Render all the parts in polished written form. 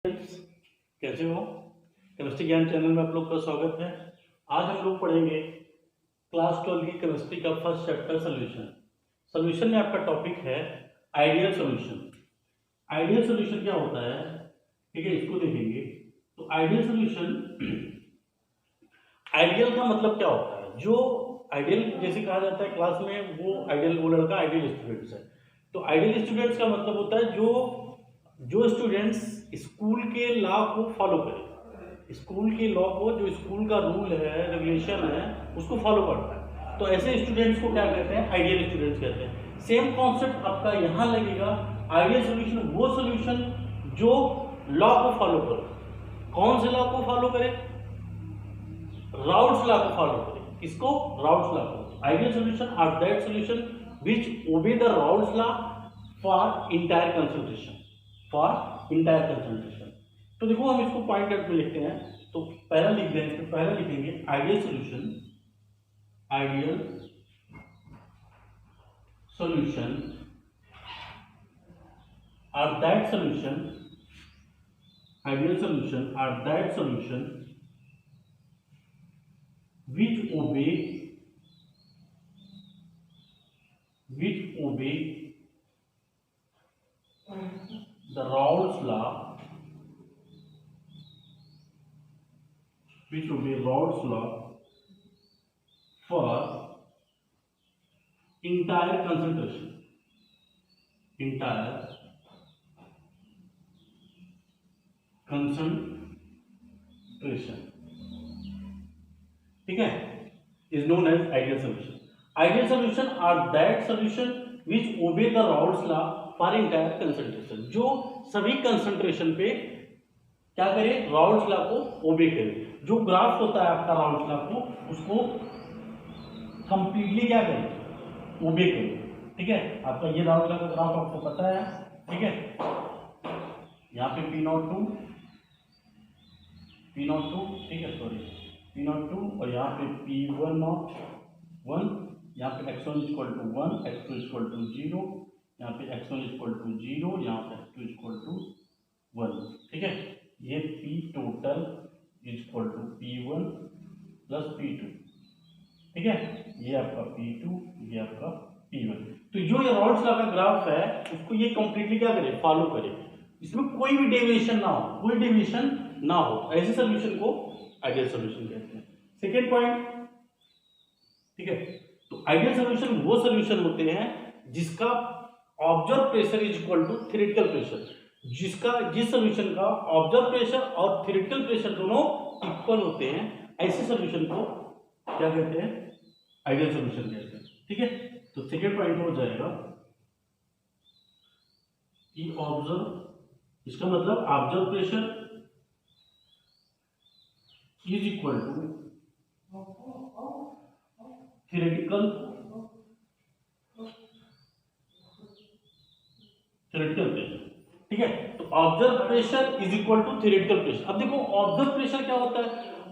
कैसे हो? केमिस्ट्री ज्ञान चैनल में आप लोग का स्वागत है। आज हम लोग पढ़ेंगे क्लास 12 की केमिस्ट्री का फर्स्ट चैप्टर सोल्यूशन। सोल्यूशन में आपका टॉपिक है आइडियल सोल्यूशन। आइडियल सोल्यूशन क्या होता है, ठीक है, इसको देखेंगे। तो आइडियल सोल्यूशन, आइडियल का मतलब क्या होता है? जो आइडियल जैसे कहा जाता है क्लास में, वो आइडियल, वो लड़का आइडियल स्टूडेंट्स है। तो आइडियल स्टूडेंट्स का मतलब होता है जो स्टूडेंट्स स्कूल के लॉ को फॉलो करे, स्कूल के लॉ को, जो स्कूल का रूल है, रेगुलेशन है, उसको फॉलो करता है। तो ऐसे स्टूडेंट्स को क्या कहते हैं? आइडियल स्टूडेंट्स कहते हैं। सेम कॉन्सेप्ट आपका यहाँ लगेगा। आइडियल सोल्यूशन वो सोल्यूशन जो लॉ को फॉलो करे। कौन से लॉ को फॉलो करे? राउल्ट्स लॉ को फॉलो करे। किसको? राउल्ट्स लॉ को। Ideal solution are that solution which obey the Raoult's law for entire concentration, for entire concentration। तो देखो हम इसको पॉइंट आउट में लिखते हैं। तो पहला लिख देंगे, तो पहला लिखेंगे ideal solution, ideal solution are that solution, ideal solution are that solution which obey the Raoult's law, which obey Raoult's law for entire concentration, entire concentration, ठीक है, is known as ideal solution। Ideal solution are that solution which obey the Raoult's law for entire concentration, जो सभी concentration पे क्या करे? Raoult's law को obey करे। जो ग्राफ होता है आपका Raoult's law को, उसको completely क्या करे? obey करे, ठीक है। आपका ये Raoult's law का ग्राफ आपको पता है, ठीक है। यहाँ पे P02, ठीक है, सॉरी P02, और यहाँ पे P11, यहाँ पे x1 = 1, x2 = 0, यहाँ पे x1 = 0, यहाँ पे x2 = 1, ठीक है। ये P total = P1 + P2, ठीक है। ये आपका P2, ये आपका P1। तो जो ये Raoult's law का ग्राफ है, उसको ये कंप्लीटली क्या करे? फॉलो करे। इसमें कोई भी डेविएशन ना हो, कोई डेविएशन ना हो, ऐसे सोल्यूशन को आइडियल सोल्यूशन कहते हैं। सेकेंड पॉइंट, ठीक है। तो आइडियल सोल्यूशन वो सोल्यूशन होते हैं जिसका ऑब्जर्व प्रेशर = थ्योरेटिकल प्रेशर, जिस सोल्यूशन का ऑब्जर्व प्रेशर और थ्योरेटिकल प्रेशर दोनों इक्वल होते हैं, ऐसे सोल्यूशन को क्या कहते हैं? आइडियल सोल्यूशन कहते हैं, ठीक है। तो सेकेंड पॉइंट हो जाएगा कि ऑब्जर्व, इसका मतलब ऑब्जर्व प्रेशर = theoretical प्रेशर, ठीक है। तो ऑब्जर्व प्रेशर = theoretical प्रेशर। अब देखो ऑब्जर्व प्रेशर क्या होता है?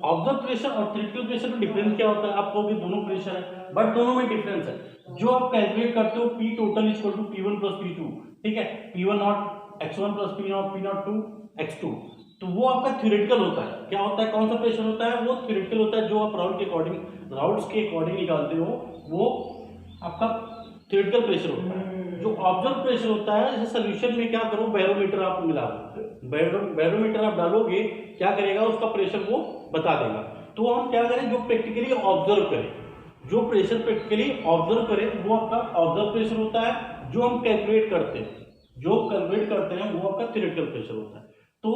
ऑब्जर्व प्रेशर और थ्योरेटिकल प्रेशर में डिफरेंस क्या होता है? आप कहोगे दोनों प्रेशर है, बट दोनों में डिफरेंस है। जो आप कैलकुलेट करते हो P total = P1 + P2, ठीक है। P10 x1 + P02 x2, तो वो आपका थ्योरेटिकल होता है। क्या होता है? कौन सा प्रेशर होता है? वो थ्योरेटिकल होता है। जो आप राउल्ट्स के अकॉर्डिंग निकालते हो, वो आपका थ्योरेटिकल प्रेशर होता है। जो ऑब्जर्व प्रेशर होता है, जैसे सोल्यूशन में क्या करो, बैरोमीटर आप मिला, बैरोमीटर आप डालोगे, क्या करेगा? उसका प्रेशर वो बता देगा। तो हम क्या करें? जो प्रैक्टिकली ऑब्जर्व करें, जो प्रेशर प्रैक्टिकली ऑब्जर्व करें, वो आपका ऑब्जर्व प्रेशर होता है। जो हम कैलकुलेट करते हैं, वो आपका थ्योरेटिकल प्रेशर होता है। तो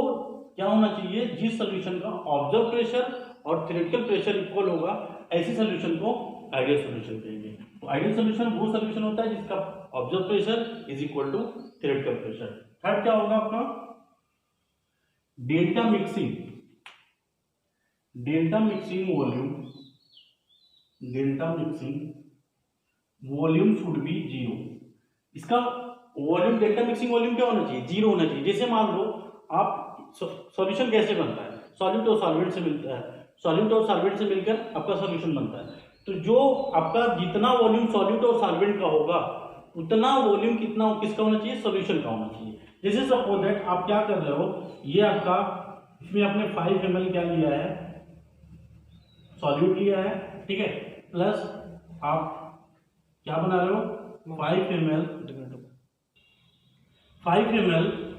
क्या होना चाहिए? जिस सोल्यूशन का ऑब्जर्व प्रेशर और थ्योरेटिकल प्रेशर इक्वल होगा, ऐसे सोल्यूशन को आइडियल सोल्यूशन कहेंगे। तो आइडियल सोल्यूशन वो सोल्यूशन होता है जिसका observe pressure = theoretical pressure. Third क्या होगा आपका? Delta mixing volume should be 0। इसका वॉल्यूम, डेल्टा मिक्सिंग वॉल्यूम क्या होना चाहिए? 0 होना चाहिए। जैसे मान लो आप सॉल्यूशन कैसे बनता है? सॉल्यूट और सॉल्वेंट से मिलता है, सॉल्यूट और सॉल्वेंट से मिलकर आपका सॉल्यूशन बनता है। तो जो आपका जितना वॉल्यूम सॉल्यूट और सॉल्वेंट का होगा, उतना वॉल्यूम कितना किसका होना चाहिए? सॉल्यूशन का होना चाहिए। जैसे सपोज दैट आप क्या कर रहे हो, ये आपका इसमें आपने 5 ml क्या लिया है, सॉल्यूट लिया है, ठीक है, प्लस आप क्या बना रहे हो 5 ml,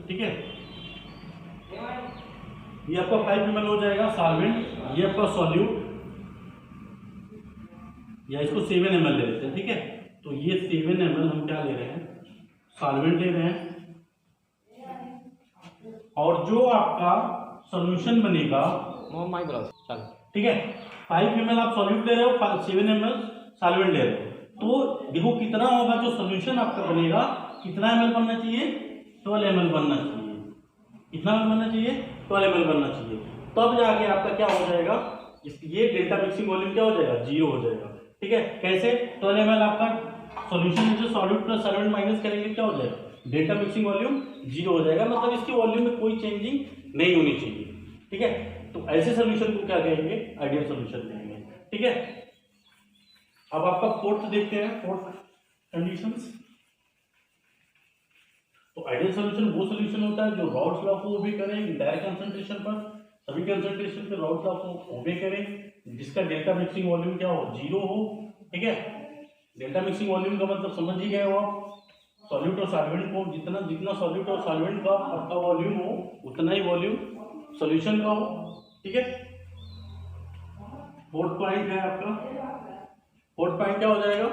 ठीक है, ये आपका 5 ml हो जाएगा सॉल्वेंट, ये आपका सॉल्यूट, या इसको 7 ml ले लेते हैं, ठीक है, तो ये 7 ml हम क्या ले रहे हैं, सॉल्वेंट ले रहे हैं, और जो आपका सॉल्यूशन बनेगा ठीक है, 5 ml आप सॉल्यूट ले रहे हो, 7 ml सॉल्वेंट ले रहे हो, तो देखो कितना होगा जो सॉल्यूशन आपका बनेगा, कितना ml बनना चाहिए, 12 ml बनना चाहिए, कितना ml बनना चाहिए, 12 ml बनना चाहिए, तब जाके आपका क्या हो जाएगा, ये डेल्टा मिक्सिंग वॉल्यूम क्या हो जाएगा, 0 हो जाएगा, ठीक है, कैसे 12 ml आपका सॉल्यूशन में जो सॉल्यूट प्लस सॉल्वेंट माइनस करेंगे क्या हो जाएगा, डेल्टा मिक्सिंग वॉल्यूम 0 हो जाएगा, मतलब इसकी वॉल्यूम में कोई चेंजिंग नहीं होनी चाहिए, ठीक है, तो ऐसे सॉल्यूशन को क्या कहेंगे, आइडियल सॉल्यूशन कहेंगे, ठीक है। अब आपका फोर्थ देखते हैं, फोर्थ कंडीशंस। तो आइडियल सॉल्यूशन वो सॉल्यूशन होता है जो राउल्ट्स लॉ को ओबे करे, डायरेक्ट कंसंट्रेशन पर सभी कंसंट्रेशन पे राउल्ट्स लॉ को ओबे करे, जिसका डेल्टा मिक्सिंग वॉल्यूम क्या हो, 0 हो, ठीक है, डेल्टा मिक्सिंग वॉल्यूम का मतलब समझ ही गए हो आप, सॉल्यूट और सॉल्वेंट को जितना जितना सॉल्यूट और सॉल्वेंट का आपका वॉल्यूम हो उतना ही वॉल्यूम सॉल्यूशन का हो, ठीक है। फोर्थ पॉइंट है आपका, फोर्थ पॉइंट क्या हो जाएगा,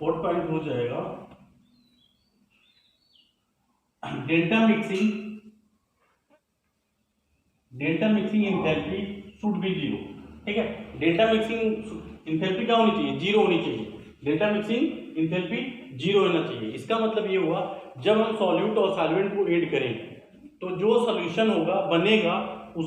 फोर्थ पॉइंट हो जाएगा delta mixing enthalpy should be 0, ठीक है, डेल्टा मिक्सिंग एंथैल्पी क्या होनी चाहिए, 0 होनी चाहिए, डेल्टा मिक्सिंग एंथैल्पी 0 होना चाहिए। इसका मतलब ये हुआ जब हम सॉल्यूट और सॉल्वेंट को ऐड करें तो जो सॉल्यूशन होगा बनेगा, उस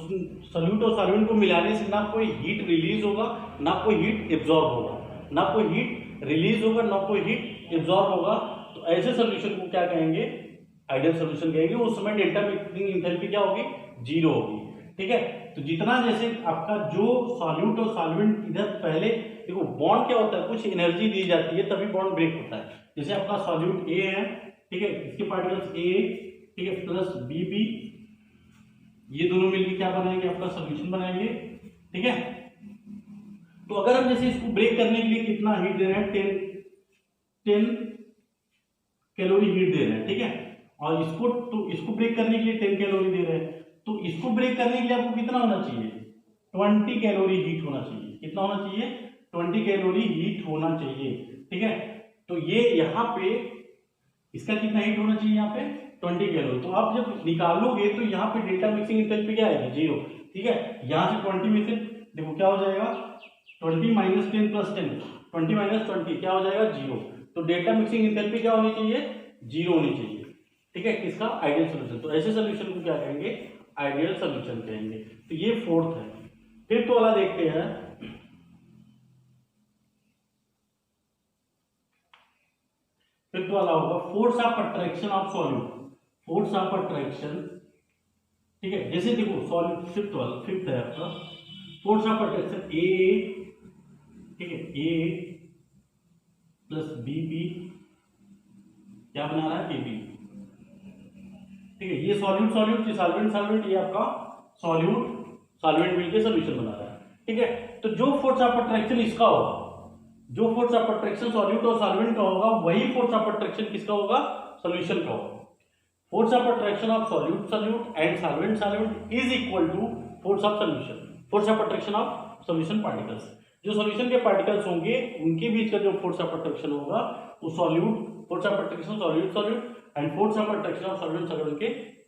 सॉल्यूट और सॉल्वेंट को मिलाने से ना कोई हीट रिलीज होगा, ना कोई हीट एब्जॉर्ब होगा, ना कोई हीट रिलीज होगा, ना कोई हीट एब्जॉर्ब होगा, तो ऐसे सॉल्यूशन को क्या कहेंगे, आइडियल सॉल्यूशन कहेंगे। उस समय डेल्टा मिक्सिंग एंथैल्पी क्या होगी, 0 होगी, ठीक है। तो जितना जैसे आपका जो सॉल्यूट और सॉल्वेंट इधर पहले देखो बॉन्ड क्या होता है, कुछ एनर्जी दी जाती है तभी बॉन्ड ब्रेक होता है। जैसे आपका सॉल्यूट ए है, ठीक है, इसके पार्टिकल्स ए, ठीक है, प्लस बी बी, ये दोनों मिलकर क्या बनाएंगे, आपका सॉल्यूशन बनाएंगे, ठीक है। तो अगर हम जैसे इसको ब्रेक करने के लिए कितना हीट दे रहे हैं, 10 कैलोरी हीट दे रहे हैं, ठीक है, और इसको ब्रेक करने के लिए 10 कैलोरी दे रहे हैं, तो इसको ब्रेक करने के लिए आपको कितना होना चाहिए, 20 कैलोरी हीट होना चाहिए, कितना होना चाहिए, 20 कैलोरी हीट होना चाहिए, ठीक है। तो ये यहाँ पे इसका कितना हीट होना चाहिए, यहाँ पे 20 कैलोरी। तो आप जब निकालोगे तो यहाँ पे डेल्टा मिक्सिंग एंथैल्पी क्या आएगी, 0, ठीक है। यहाँ से 20 में से देखो क्या हो जाएगा, 20 माइनस 10 प्लस 10, 20 माइनस 20 क्या हो जाएगा, 0। तो डेल्टा मिक्सिंग एंथैल्पी क्या होनी चाहिए, 0 होनी चाहिए, ठीक है, किसका, आइडियल सोल्यूशन। तो ऐसे सोल्यूशन को क्या कहेंगे, आइडियल सोल्यूशन कहेंगे। तो ये फोर्थ है। फिफ्थ वाला देखते हैं, फिफ्थ वाला होगा force of attraction of solute, force of attraction, ठीक है। जैसे देखो सॉल्यूट फिफ्थ है आपका, फोर्स ऑफ अट्रैक्शन ए, ठीक है, ए प्लस बी बी क्या बना रहा है, ए बी, ठीक है। ये सॉल्यूट सॉल्यूट, सॉल्वेंट सॉल्वेंट, ये आपका सॉल्यूट सॉल्वेंट मिलकर सॉल्यूशन बना रहा है, ठीक है। तो जो फोर्स ऑफ अट्रैक्शन इसका होगा, जो फोर्स ऑफ अट्रैक्शन सॉल्यूट और सॉल्वेंट का होगा, वही फोर्स ऑफ अट्रैक्शन किसका होगा, सॉल्यूशन का होगा। Force of attraction of solute and solvent is equal to force of solution, force of attraction of solution particles. जो सॉल्यूशन के पार्टिकल्स होंगे उनके बीच का जो फोर्स ऑफ अट्रैक्शन होगा वो solute, force of attraction solute and force of attraction of solvent के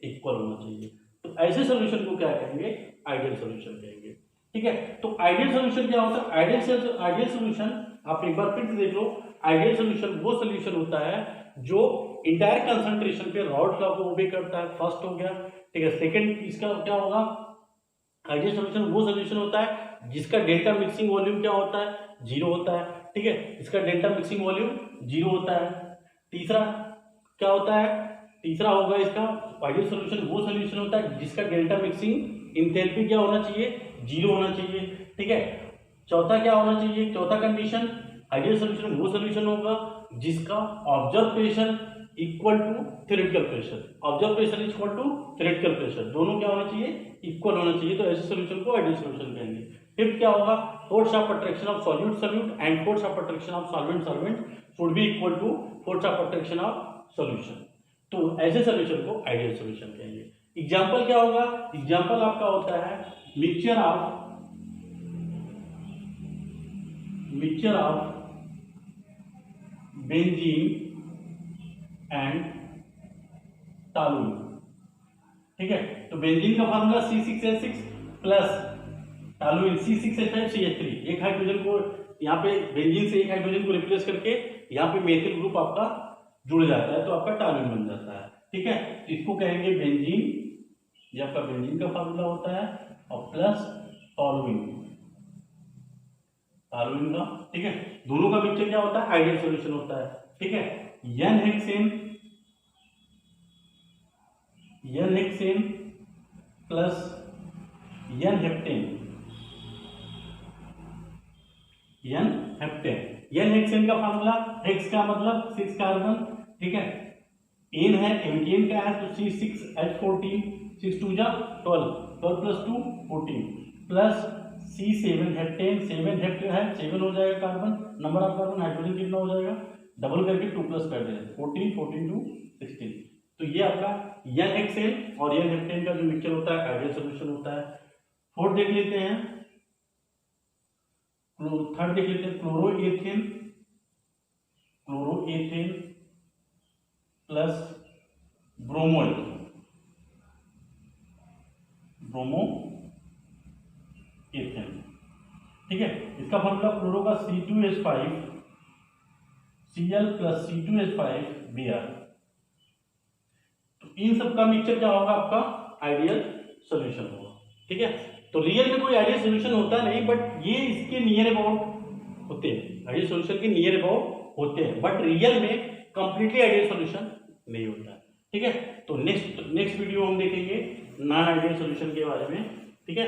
equal होना चाहिए। तो ऐसे सॉल्यूशन को क्या कहेंगे, आइडियल सॉल्यूशन कहेंगे, ठीक है। तो आइडियल सॉल्यूशन क्या होता है, आइडियल सॉल्यूशन आप एक बार फिर से देख लो, आइडियल सॉल्यूशन वो सॉल्यूशन होता है जो इंटायर कंसंट्रेशन पे राउल्ट्स लॉ को ओबे करता है, फर्स्ट हो गया, ठीक है। सेकंड इसका क्या होगा, आइडियल सॉल्यूशन वो सॉल्यूशन होता है जिसका डेल्टा मिक्सिंग वॉल्यूम क्या होता है, 0 होता है, ठीक है, इसका डेल्टा मिक्सिंग वॉल्यूम 0 होता है। तीसरा क्या होता है, तीसरा होगा इसका आइडियल सॉल्यूशन वो सॉल्यूशन होता है जिसका डेल्टा मिक्सिंग एंथैल्पी क्या होना चाहिए, 0 होना चाहिए, ठीक है। चौथा क्या होना चाहिए, चौथा कंडीशन, आइडियल सॉल्यूशन वो सॉल्यूशन होगा जिसका observe pressure equal to theoretical pressure, observe pressure equal to theoretical pressure, दोनों क्या होना चाहिए, इक्वल होना चाहिए। तो ऐसे सोल्यूशन को आइडियल सोल्यूशन कहेंगे। फिफ्थ क्या होगा, force of attraction of solute solute and force of attraction of solvent solvent should be equal to force of attraction of solution. तो ऐसे सोल्यूशन को आइडियल सोल्यूशन कहेंगे। एग्जाम्पल क्या होगा, एग्जाम्पल आपका होता है mixture of benzene and toluene. ठीक है, तो बेंजीन का formula C6H6 plus toluene C6H5CH3। एक हाइड्रोजन को यहाँ पे बेंजीन से एक हाइड्रोजन को रिप्लेस करके यहाँ पे मेथिल ग्रुप आपका जुड़ जाता है, तो आपका टॉलुइन बन जाता है। ठीक है, इसको कहेंगे बेंजीन, ये आपका बेंजीन का फार्मूला होता है, और प्लस टॉलुइन का। ठीक है, दोनों का मिक्सचर क्या होता है, आइडियल सॉल्यूशन होता है। ठीक है, n hexane plus n heptane, n hexane का फार्मूला, हेक्स का मतलब 6 कार्बन। ठीक है, एन है एल्केन का है, तो C6H14, 6 2 जा 12, 12 plus 2 14 plus C7 heptane, 7 heptane है, 7 हो जाएगा carbon, number of carbon hydrogen कितना हो जाएगा, डबल करके 2 प्लस कर दें, 14 14 टू 16। तो ये आपका एन हेक्सेन और एन हेप्टेन का जो मिक्सचर होता है आइडियल सॉल्यूशन होता है। फोर्थ देख लेते हैं, थर्ड देख लेते हैं, क्लोरोएथेन प्लस ब्रोमोएथेन। ठीक है, इसका फॉर्मूला क्लोरो का C2H5 Cl plus C2H5 Br। तो इन सब का मिक्सचर क्या होगा, आपका आइडियल सॉल्यूशन होगा। ठीक है, तो रियल में कोई आइडियल सॉल्यूशन होता नहीं, बट ये इसके नियर अबाउट होते हैं, आइडियल सॉल्यूशन के नियर अबाउट होते हैं, बट रियल में कंप्लीटली आइडियल सॉल्यूशन नहीं होता। ठीक है, तो नेक्स्ट वीडियो हम देखेंगे नॉन आइडियल सॉल्यूशन के बारे में। ठीक है।